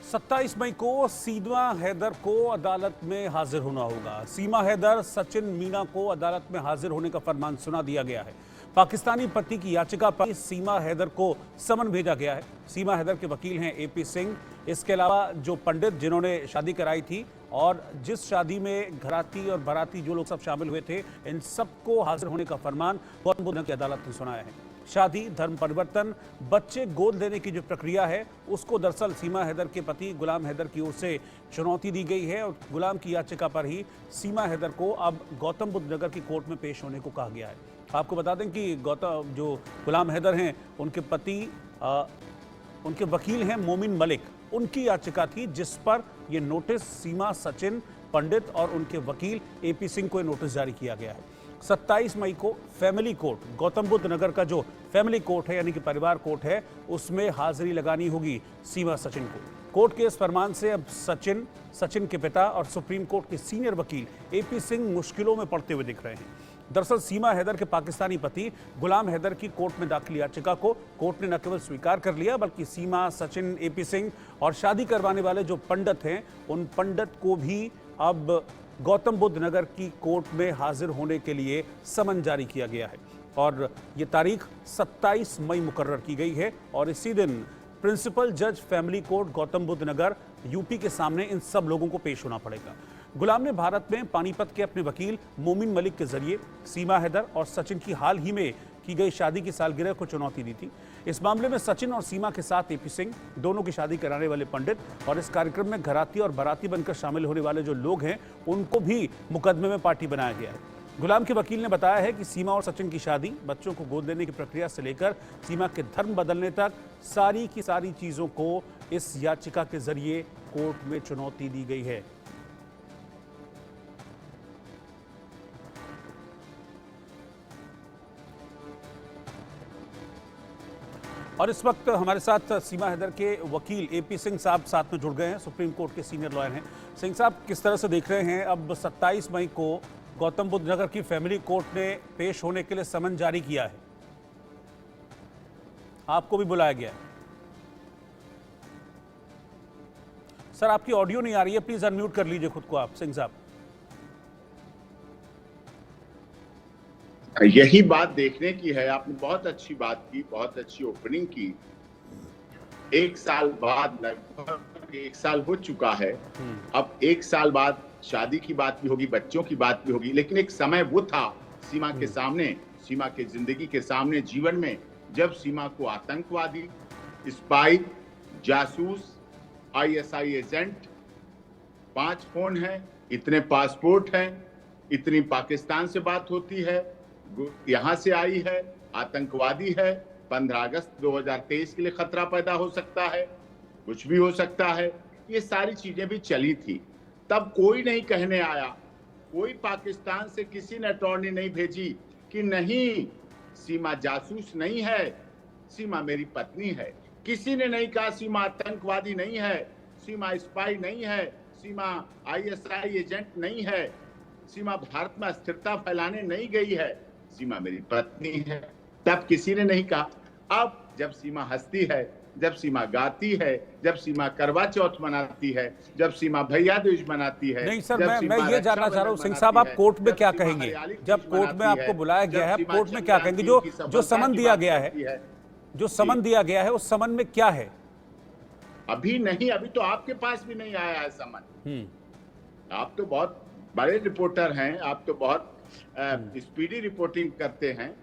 27 मई को सीमा हैदर को अदालत में हाजिर होना होगा। सीमा हैदर, सचिन मीना को अदालत में हाजिर होने का फरमान सुना दिया गया है। पाकिस्तानी पति की याचिका पर सीमा हैदर को समन भेजा गया है। सीमा हैदर के वकील हैं एपी सिंह। इसके अलावा जो पंडित जिन्होंने शादी कराई थी और जिस शादी में घराती और बाराती जो लोग सब शामिल हुए थे, इन सबको हाजिर होने का फरमान गौतम बुद्ध नगर की अदालत ने सुनाया है। शादी, धर्म परिवर्तन, बच्चे गोद लेने की जो प्रक्रिया है उसको दरअसल सीमा हैदर के पति गुलाम हैदर की ओर से चुनौती दी गई है और गुलाम की याचिका पर ही सीमा हैदर को अब गौतम बुद्ध नगर की कोर्ट में पेश होने को कहा गया है। आपको बता दें कि जो गुलाम हैदर हैं उनके पति उनके वकील हैं मोमिन मलिक। उनकी याचिका थी जिस पर यह नोटिस सीमा, सचिन, पंडित और उनके वकील एपी सिंह को नोटिस जारी किया गया है। 27 मई को फैमिली कोर्ट, गौतम बुद्ध नगर का जो फैमिली कोर्ट है यानी कि परिवार कोर्ट है, उसमें हाजिरी लगानी होगी सीमा, सचिन को। कोर्ट के इस फरमान से अब सचिन के पिता और सुप्रीम कोर्ट के सीनियर वकील एपी सिंह मुश्किलों में पड़ते हुए दिख रहे हैं। दरअसल सीमा हैदर के पाकिस्तानी पति गुलाम हैदर की कोर्ट में दाखिल याचिका को कोर्ट ने न केवल स्वीकार कर लिया बल्कि सीमा, सचिन, एपी सिंह और शादी करवाने वाले जो पंडित हैं उन पंडित को भी अब गौतम बुद्ध नगर की कोर्ट में हाजिर होने के लिए समन जारी किया गया है और ये तारीख 27 मई मुकर्रर की गई है और इसी दिन प्रिंसिपल जज फैमिली कोर्ट गौतम बुद्ध नगर यूपी के सामने इन सब लोगों को पेश होना पड़ेगा। गुलाम ने भारत में पानीपत के अपने वकील मोमिन मलिक के जरिए सीमा हैदर और सचिन की हाल ही में की गई शादी की सालगिरह को चुनौती दी थी। इस मामले में सचिन और सीमा के साथ एपी सिंह, दोनों की शादी कराने वाले पंडित और इस कार्यक्रम में घराती और बाराती बनकर शामिल होने वाले जो लोग हैं उनको भी मुकदमे में पार्टी बनाया गया है। गुलाम के वकील ने बताया है कि सीमा और सचिन की शादी, बच्चों को गोद लेने की प्रक्रिया से लेकर सीमा के धर्म बदलने तक सारी की सारी चीजों को इस याचिका के जरिए कोर्ट में चुनौती दी गई है। और इस वक्त हमारे साथ सीमा हैदर के वकील एपी सिंह साहब साथ में जुड़ गए हैं, सुप्रीम कोर्ट के सीनियर लॉयर हैं। सिंह साहब, किस तरह से देख रहे हैं, अब 27 मई को गौतम बुद्ध नगर की फैमिली कोर्ट ने पेश होने के लिए समन जारी किया है, आपको भी बुलाया गया है। सर, आपकी ऑडियो नहीं आ रही है, प्लीज अनम्यूट कर लीजिए खुद को आप, सिंह साहब। यही बात देखने की है। आपने बहुत अच्छी बात की, बहुत अच्छी ओपनिंग की। एक साल बाद, लगभग 1 साल हो चुका है। अब 1 साल बाद शादी की बात भी होगी, बच्चों की बात भी होगी, लेकिन एक समय वो था सीमा के सामने, सीमा के जिंदगी के सामने, जीवन में, जब सीमा को आतंकवादी, स्पाई, जासूस, आईएसआई एजेंट, 5 फोन हैं, इतने पासपोर्ट हैं, इतनी पाकिस्तान से बात होती है, यहां से आई है, आतंकवादी है, 15 अगस्त 2023 के लिए खतरा पैदा हो सकता है, कुछ भी हो सकता है, ये सारी चीजें भी चली थी। तब कोई नहीं कहने आया, कोई पाकिस्तान से किसी ने अटॉर्नी नहीं भेजी कि नहीं, सीमा जासूस नहीं है, सीमा मेरी पत्नी है। किसी ने नहीं कहा सीमा आतंकवादी नहीं है, सीमा स्पाई नहीं है, सीमा आईएसआई एजेंट नहीं है, सीमा भारत में अस्थिरता फैलाने नहीं गई है, सीमा मेरी पत्नी है। तब किसी ने नहीं कहा। अब जब सीमा हंसती है, जब सीमा गाती है, जब सीमा करवा चौथ मनाती है, जब सीमा भैया दूज मनाती है। नहीं सर, मैं ये जानना चाह रहा हूँ सिंह साहब, आप कोर्ट में क्या कहेंगे? जब कोर्ट में आपको बुलाया गया है, कोर्ट में क्या कहेंगे? जो समन दिया गया है, जो समन दिया गया है, उस समन में क्या है? अभी नहीं, अभी तो आपके पास भी नहीं आया है समन। आप तो बहुत बड़े रिपोर्टर हैं, आप तो बहुत स्पीडी रिपोर्टिंग करते हैं।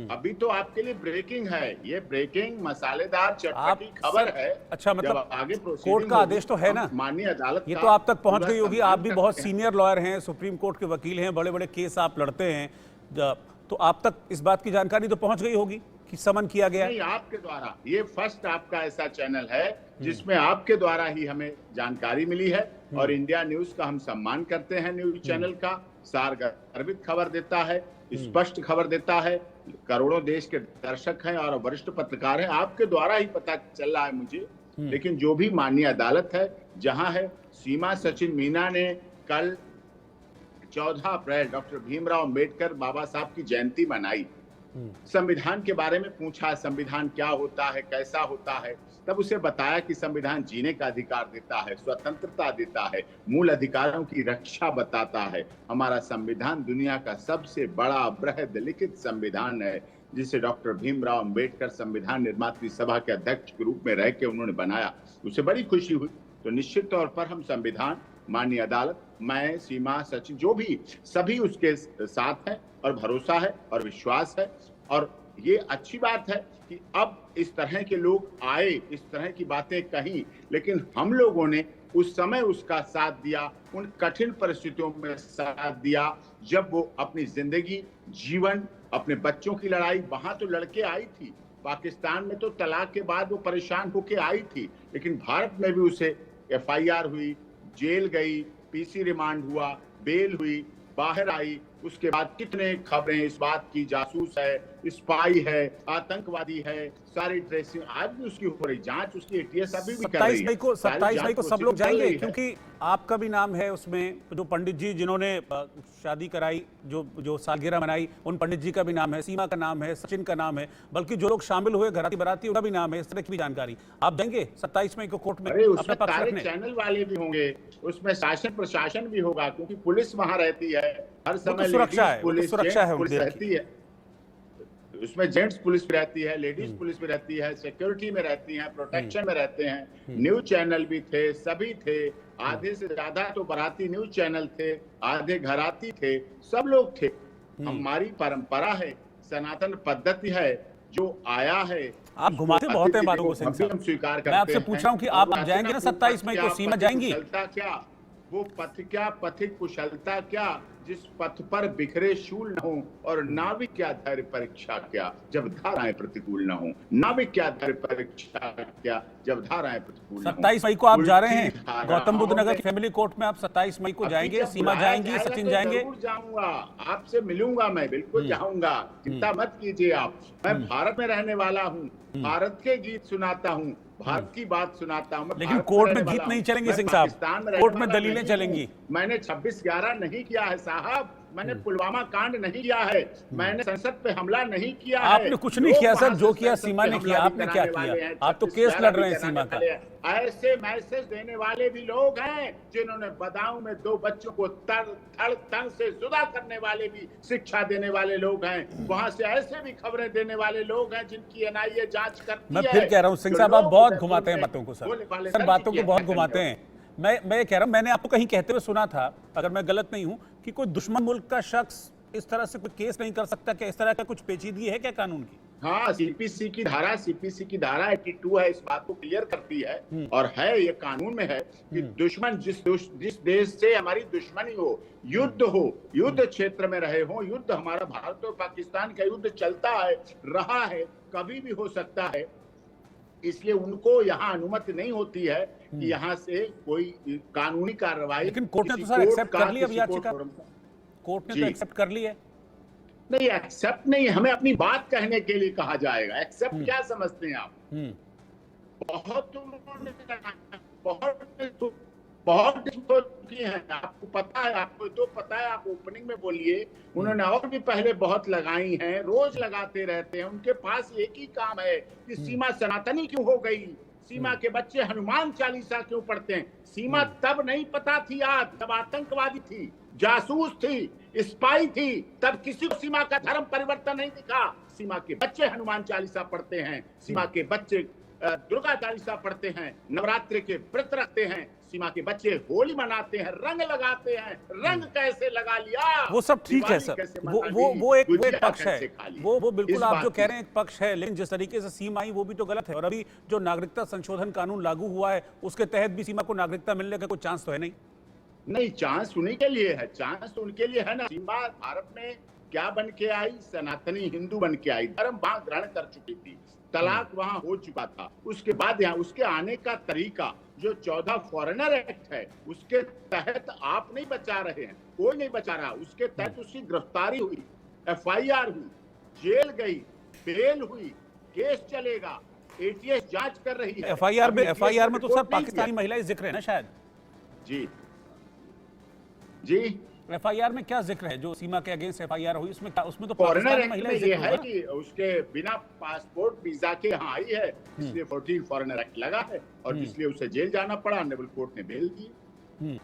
अभी तो आपके लिए ब्रेकिंग है, ये ब्रेकिंग मसालेदार चटपटी खबर है। अच्छा, मतलब आगे कोर्ट का आदेश तो है ना, माननीय अदालत, ये तो आप तक पहुंच गई होगी। आप भी बहुत सीनियर लॉयर हैं, सुप्रीम कोर्ट के वकील हैं, बड़े बड़े केस आप लड़ते हैं, तो आप तक इस बात की जानकारी तो पहुंच गई होगी कि समन किया गया। नहीं, आपके द्वारा, ये फर्स्ट आपका ऐसा चैनल है जिसमें आपके द्वारा ही हमें जानकारी मिली है और इंडिया न्यूज का हम सम्मान करते हैं। न्यूज चैनल का सारगर्भित खबर देता है, स्पष्ट खबर देता है, करोड़ों देश के दर्शक हैं और वरिष्ठ पत्रकार हैं, आपके द्वारा ही पता चल रहा है मुझे। लेकिन जो भी माननीय अदालत है, जहां है सीमा, सचिन, मीना ने कल 14 अप्रैल डॉक्टर भीमराव अंबेडकर बाबा साहब की जयंती मनाई। संविधान के बारे में पूछा, संविधान क्या होता है, कैसा होता है, तब उसे बताया कि संविधान जीने का अधिकार देता है, स्वतंत्रता देता है, मूल अधिकारों की रक्षा बताता है। हमारा संविधान दुनिया का सबसे बड़ा बृहद लिखित संविधान है, जिसे डॉक्टर भीमराव अंबेडकर संविधान निर्मात्री सभा के अध्यक्ष के रूप में रह के उन्होंने बनाया। उसे बड़ी खुशी हुई। तो निश्चित तौर पर हम संविधान, माननीय अदालत, मैं, सीमा, सचिन, जो भी सभी उसके साथ हैं और भरोसा है और विश्वास है। और ये अच्छी बात है कि अब इस तरह के लोग आए, इस तरह की बातें कही, लेकिन हम लोगों ने उस समय उसका साथ दिया, उन कठिन परिस्थितियों में साथ दिया जब वो अपनी जिंदगी, जीवन, अपने बच्चों की लड़ाई, वहां तो लड़के आई थी, पाकिस्तान में तो तलाक के बाद वो परेशान होके आई थी, लेकिन भारत में भी उसे FIR हुई, जेल गई, PC रिमांड हुआ, बेल हुई, बाहर आई। उसके बाद कितने खबरें इस बात की, जासूस है, स्पाई है, आतंकवादी है, सारी ड्रेसिंग आज भी उसकी हो रही, जांच उसकी ATS अभी भी कर रही है। 27 मई को सब लोग जाएंगे, क्योंकि आपका भी नाम है उसमें, जो पंडित जी जिन्होंने शादी कराई, जो सालगिरह मनाई, उन पंडित जी का भी नाम है, सीमा का नाम है, सचिन का नाम है, बल्कि जो लोग शामिल हुए घराती बराती उनका भी नाम है। इस तरह की भी जानकारी। आप जाएंगे 27 मई को कोर्ट में अपना पक्ष रखने? चैनल वाले भी होंगे, उसमें शासन प्रशासन भी होगा, क्योंकि पुलिस वहां रहती है हर समय, सुरक्षा है, पुलिस रहती है, उसमें जेंट्स पुलिस भी रहती है, लेडीज पुलिस भी रहती है, सिक्योरिटी में रहती हैं, प्रोटेक्शन में रहते हैं। न्यूज चैनल भी थे, सभी थे, आधे से ज्यादा तो बाराती न्यूज चैनल थे, आधे घराती थे, सब लोग थे। हमारी परंपरा है, सनातन पद्धति है, जो आया है। आप घुमाते बहुत हैं बातों को सिंह साहब, हम स्वीकार करते हैं। मैं आपसे पूछ रहा हूं कि आप जाएंगे ना 27 मई को? सीमा जाएंगी? क्या वो पथ क्या, पथिक कुशलता क्या, जिस पथ पर बिखरे शूल न हो, और नाविक क्या धैर्य परीक्षा क्या, जब धाराएं प्रतिकूल न हो। नाविक क्या धैर्य परीक्षा क्या, जब धाराएं प्रतिकूल न हो। 27 मई को आप जा रहे हैं गौतम बुद्ध नगर की फैमिली कोर्ट में? आप 27 मई को जाएंगे? सीमा जाएंगी? सचिन जाएंगे? जरूर जाऊंगा, आपसे मिलूंगा, मैं बिल्कुल जाऊंगा, चिंता मत कीजिए आप। मैं भारत में रहने वाला हूँ, भारत के गीत सुनाता हूँ, भारत की बात सुनाता हूँ। लेकिन कोर्ट में गीत नहीं चलेंगे सिंह साहब, कोर्ट में दलीलें चलेंगी। मैंने 26/11 नहीं किया है साहब, मैंने पुलवामा कांड नहीं किया है, मैंने संसद पे हमला नहीं किया है। आपने कुछ नहीं किया सर, जो किया सीमा ने किया। आपने क्या किया? आप तो केस लड़ रहे हैं सीमा का। ऐसे मैसेज देने वाले भी लोग हैं जिन्होंने बदाऊं में 2 बच्चों को तन से जुदा करने वाले भी शिक्षा देने वाले लोग हैं। वहां से ऐसे भी खबरें देने वाले लोग हैं जिनकी NIA जांच करती है। मैं फिर कह रहा हूँ सिंह साहब, आप बहुत घुमाते हैं बातों को सर, बातों को बहुत घुमाते हैं। मैं कह रहा हूं, मैंने आपको कहीं कहते हुए सुना था, अगर मैं गलत नहीं हूं, कि कोई दुश्मन मुल्क का शख्स इस तरह से कोई केस नहीं कर सकता। क्या इस तरह का कुछ पेचीदगी है क्या कानून की? हाँ, CPC की धारा 82 है, इस बात को क्लियर करती है। और है, ये कानून में है कि दुश्मन जिस देश से हमारी दुश्मनी हो, युद्ध क्षेत्र में रहे हो, युद्ध, हमारा भारत और पाकिस्तान का युद्ध चलता है, रहा है, कभी भी हो सकता है, इसलिए उनको यहाँ अनुमति नहीं होती है कि यहाँ से कोई कानूनी कार्रवाई। लेकिन कोर्ट ने तो सर एक्सेप्ट कर ली अब याचिका, कोर्ट ने तो एक्सेप्ट कर ली है। नहीं, एक्सेप्ट नहीं, हमें अपनी बात कहने के लिए कहा जाएगा। एक्सेप्ट क्या समझते हैं आप? बहुत की है, आपको पता है, आपको तो पता है, आप ओपनिंग में बोलिए। उन्होंने और भी पहले बहुत लगाई हैं, रोज लगाते रहते हैं। उनके पास एक ही काम है कि सीमा सनातनी क्यों हो गई, सीमा के बच्चे हनुमान चालीसा क्यों पढ़ते हैं। सीमा तब नहीं पता थी, आज तब आतंकवादी थी, जासूस थी, स्पाई थी, तब किसी को सीमा का धर्म परिवर्तन नहीं दिखा। सीमा के बच्चे हनुमान चालीसा पढ़ते हैं, सीमा के बच्चे दुर्गा चालीसा पढ़ते हैं, नवरात्रि के व्रत रखते हैं, सीमा के बच्चे होली मनाते हैं, रंग लगाते हैं। रंग कैसे लगा लिया, वो सब ठीक है सर, वो एक पक्ष है, वो बिल्कुल आप जो कह रहे हैं एक पक्ष है। लेकिन जिस तरीके से सीमा आई वो भी तो गलत है। और अभी जो नागरिकता संशोधन कानून लागू हुआ है, उसके तहत भी सीमा को नागरिकता मिलने का कोई चांस तो है नहीं। चांस उन्हीं के लिए है, चांस तो उनके लिए है ना। सीमा भारत में क्या बन के आई? सनातनी हिंदू बन के आई, धर्म वहां ग्रहण कर चुकी थी, तलाक वहां हो चुका था। उसके बाद यहाँ उसके आने का तरीका, जो 14 फॉरेनर एक्ट है, उसके तहत आप नहीं बचा रहे हैं, कोई नहीं बचा रहा। उसके तहत उसकी गिरफ्तारी हुई, FIR हुई, जेल गई, बेल हुई, केस चलेगा, ATS जांच कर रही है। FIR में तो सर पाकिस्तानी महिलाएं जिक्र है ना शायद? जी, एफआईआर में क्या जिक्र है जो सीमा के अगेंस्ट एफआईआर हुई, उसमें उसमें तो फॉरेनर पाकिस्तानी एक्ट महिला में ये जिक्र है होगा। कि उसके बिना पासपोर्ट वीजा के यहाँ आई है, इसलिए 14 फॉरेनर एक्ट लगा है और इसलिए उसे जेल जाना पड़ा। ऑनरेबल कोर्ट ने बेल दी।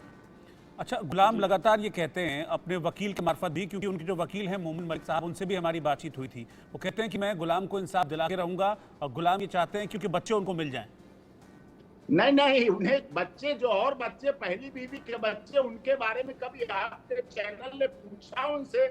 अच्छा, गुलाम लगातार ये कहते हैं अपने वकील के मार्फत भी, क्योंकि उनके जो वकील हैं मोमिन मलिक साहब, उनसे भी हमारी बातचीत हुई थी, वो कहते हैं कि मैं गुलाम को इंसाफ दिला के रहूंगा और गुलाम ये चाहते हैं क्योंकि बच्चे उनको मिल जाएं। नहीं नहीं, उन्हें बच्चे जो और बच्चे पहली बीवी के बच्चे, उनके बारे में कभी आपके चैनल ने पूछा उनसे?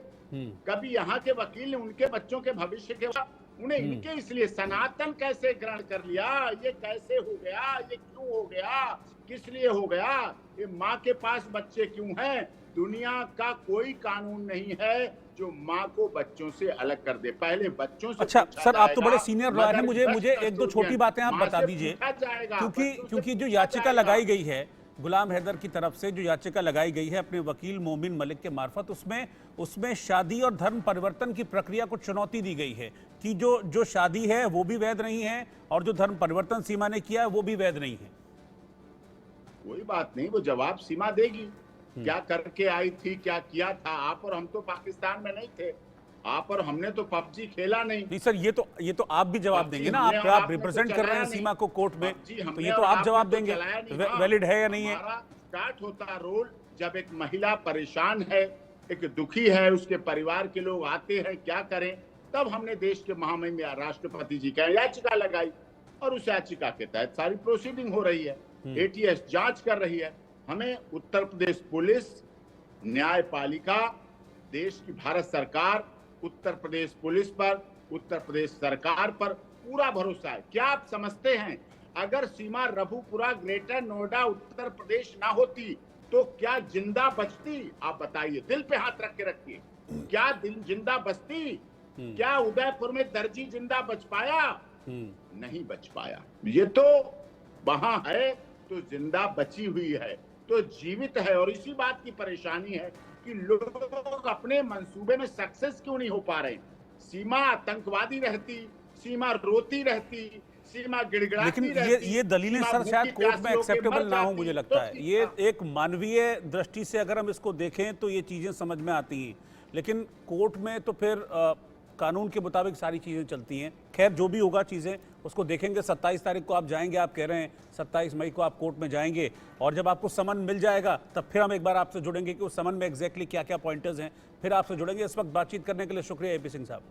कभी यहाँ के वकील ने उनके बच्चों के भविष्य के उन्हें इनके इसलिए सनातन कैसे ग्रहण कर लिया? ये कैसे हो गया? ये क्यों हो गया? किस लिए हो गया? ये माँ के पास बच्चे क्यों हैं? दुनिया का कोई कानून नहीं है जो माँ को बच्चों से अलग कर दे। पहले बच्चों से अच्छा पूछा सर, आप तो जाएगा, बड़े सीनियर लॉयर हैं, मदर मुझे टच एक दो छोटी कस्टोडियन, बातें आप माँ बता से दीजिए, पूछा जाएगा, क्योंकि बच्चों से क्योंकि जो पूछा याचिका जाएगा। लगाई गई है गुलाम हैदर की तरफ से, जो याचिका लगाई गई है अपने वकील मोमिन मलिक के मार्फत, उसमें शादी और धर्म परिवर्तन की प्रक्रिया को चुनौती दी गई है कि जो शादी है वो भी वैध नहीं है और जो धर्म परिवर्तन सीमा ने किया है वो भी वैध नहीं है। कोई बात नहीं, वो जवाब सीमा देगी, क्या करके आई थी, क्या किया था। आप और हम तो पाकिस्तान में नहीं थे, आप और हमने तो पबजी खेला नहीं। नहीं सर, ये तो आप भी जवाब देंगे ना, आप रिप्रेजेंट कर रहे हैं सीमा को कोर्ट में, तो ये तो आप जवाब देंगे वैलिड है या नहीं है। स्टार्ट होता रोल जब एक महिला परेशान है, एक दुखी है, उसके परिवार के लोग आते हैं, क्या करें, तब हमने देश के महामहिम राष्ट्रपति जी का याचिका लगाई और उस याचिका के तहत सारी प्रोसीडिंग हो रही है। एटीएस जांच कर रही है। हमें उत्तर प्रदेश पुलिस, न्यायपालिका, देश की भारत सरकार, उत्तर प्रदेश पुलिस पर, उत्तर प्रदेश सरकार पर पूरा भरोसा है। क्या आप समझते हैं अगर सीमा रघुपुरा ग्रेटर नोएडा उत्तर प्रदेश ना होती तो क्या जिंदा बचती? आप बताइए, दिल पे हाथ रख के रखिए, क्या दिल जिंदा बचती? क्या उदयपुर में दर्जी जिंदा बच पाया? नहीं बच पाया। ये तो वहां है तो जिंदा बची हुई है, तो जीवित है। और इसी बात की परेशानी है कि लोग अपने मंसूबे में सक्सेस क्यों नहीं हो पा रहे। सीमा आतंकवादी रहती, सीमा रोती रहती, सीमा गिड़गिड़ाती रहती। लेकिन ये दलीलें सर शायद कोर्ट में एक्सेप्टेबल ना हो, मुझे लगता है। ये एक मानवीय दृष्टि से अगर हम इसको देखें तो ये चीजें समझ में आती हैं, लेकिन कोर्ट में तो फिर कानून के मुताबिक सारी चीजें चलती हैं। खैर, जो भी होगा चीजें उसको देखेंगे। 27 तारीख को आप जाएंगे, आप कह रहे हैं 27 मई को आप कोर्ट में जाएंगे, और जब आपको समन मिल जाएगा तब फिर हम एक बार आपसे जुड़ेंगे कि उस समन में एग्जैक्टली क्या क्या पॉइंटर्स हैं, फिर आपसे जुड़ेंगे। इस वक्त बातचीत करने के लिए शुक्रिया एपी सिंह साहब।